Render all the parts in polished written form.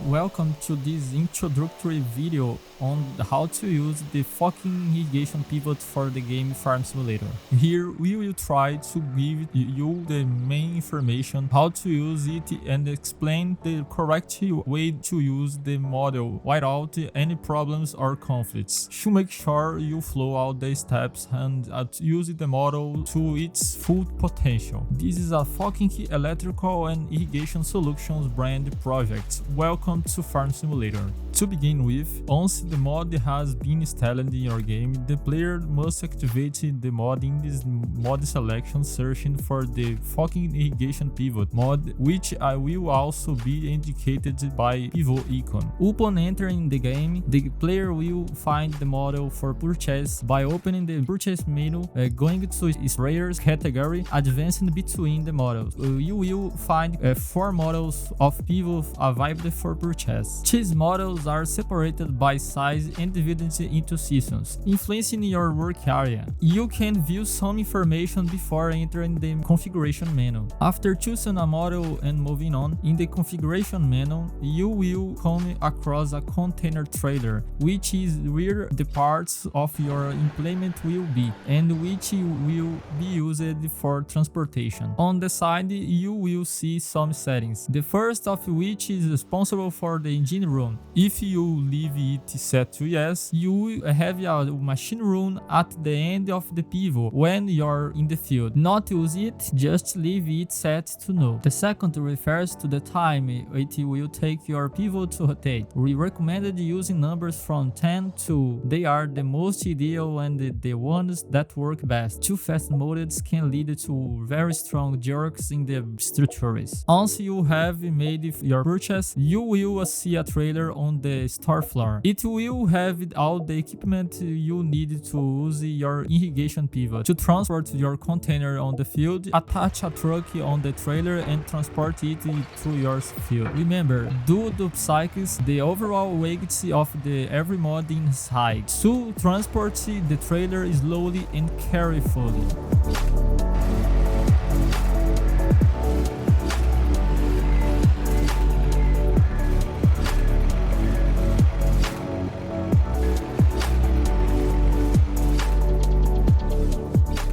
Welcome to this introductory video on how to use the Fockink irrigation pivot for the game Farm Simulator. Here we will try to give you the main information, how to use it, and explain the correct way to use the model without any problems or conflicts. To make sure you follow all the steps and use the model to its full potential. This is a Fockink electrical and irrigation solutions brand project. Welcome to Farm Simulator. To begin with, once the mod has been installed in your game, the player must activate the mod in this mod selection, searching for the Fockink irrigation pivot mod, which will also be indicated by pivot icon. Upon entering the game, the player will find the model for purchase by opening the purchase menu, going to sprayers category, advancing between the models. You will find 4 models of pivot available for purchase. These models are separated by size and divided into seasons, influencing your work area. You can view some information before entering the configuration menu. After choosing a model and moving on, in the configuration menu, you will come across a container trailer, which is where the parts of your implement will be, and which will be used for transportation. On the side, you will see some settings, the first of which is responsible for the engine room. If you leave it set to yes, you will have a machine room at the end of the pivot when you're in the field. Not use it, just leave it set to no. The second refers to the time it will take your pivot to rotate. We recommended using numbers from 10 to they are the most ideal and the ones that work best. Too fast modes can lead to very strong jerks in the structures. Once you have made your purchase, you will see a trailer on the store floor. It will have all the equipment you need to use your irrigation pivot. To transport your container on the field, attach a truck on the trailer and transport it to your field. Remember, do the cycles the overall weight of every mod inside. So transport the trailer slowly and carefully.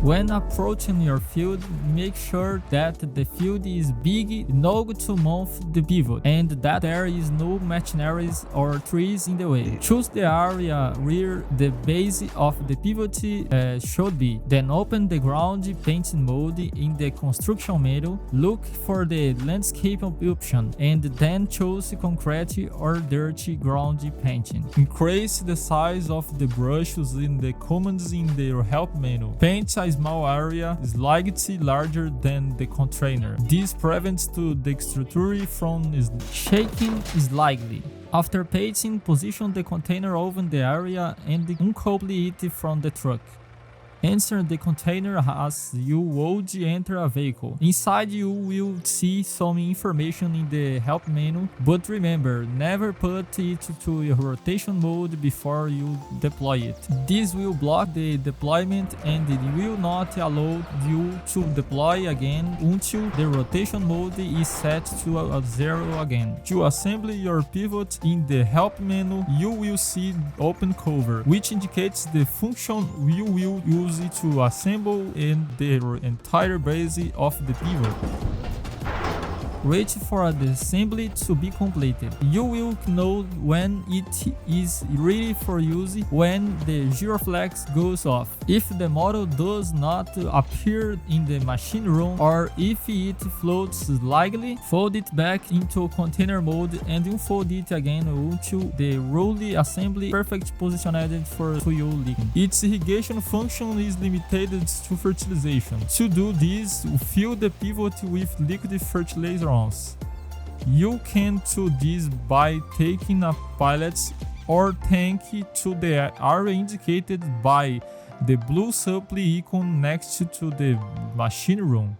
When approaching your field, make sure that the field is big enough to mount the pivot and that there is no machineries or trees in the way. Choose the area where the base of the pivot should be. Then open the ground painting mode in the construction menu. Look for the landscape option and then choose concrete or dirty ground painting. Increase the size of the brushes in the commands in the help menu. Paint a small area slightly larger than the container. This prevents the structure from shaking slightly. After painting, position the container over the area and uncouple it from the truck. Enter the container as you would enter a vehicle. Inside you will see some information in the help menu, but remember, never put it to a rotation mode before you deploy it. This will block the deployment and it will not allow you to deploy again until the rotation mode is set to a 0 again. To assemble your pivot in the help menu, you will see open cover, which indicates the function you will use to assemble in the entire base of the pivot. Wait for the assembly to be completed. You will know when it is ready for use when the Sr.Vertex goes off. If the model does not appear in the machine room or if it floats slightly, fold it back into container mode and unfold it again until the rolled assembly perfect positioned for fuel leaking. Its irrigation function is limited to fertilization. To do this, fill the pivot with liquid fertilizer. You can do this by taking a pallet or tank to the area indicated by the blue supply icon next to the machine room.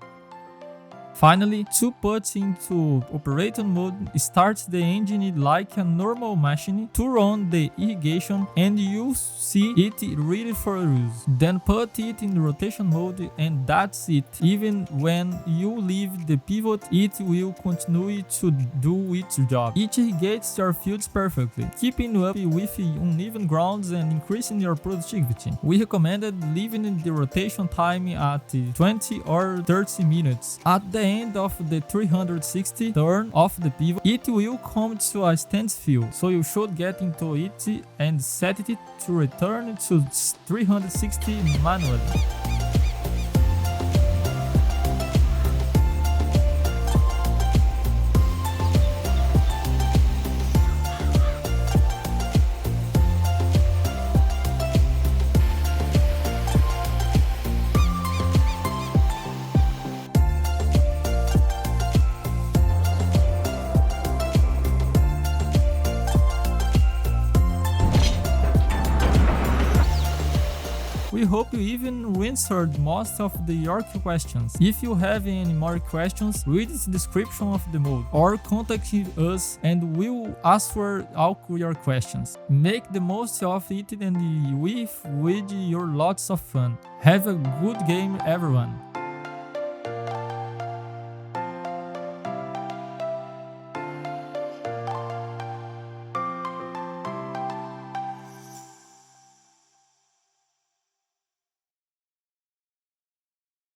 Finally, to put into operation mode, start the engine like a normal machine to run the irrigation and you see it ready for use. Then put it in rotation mode and that's it. Even when you leave the pivot, it will continue to do its job. It irrigates your fields perfectly, keeping up with uneven grounds and increasing your productivity. We recommended leaving the rotation time at 20 or 30 minutes. At the end of the 360 turn of the pivot, it will come to a standstill, so you should get into it and set it to return to 360 manually. We hope you even answered most of your questions. If you have any more questions, read the description of the mode or contact us and we'll answer all your questions. Make the most of it and with your lots of fun. Have a good game, everyone.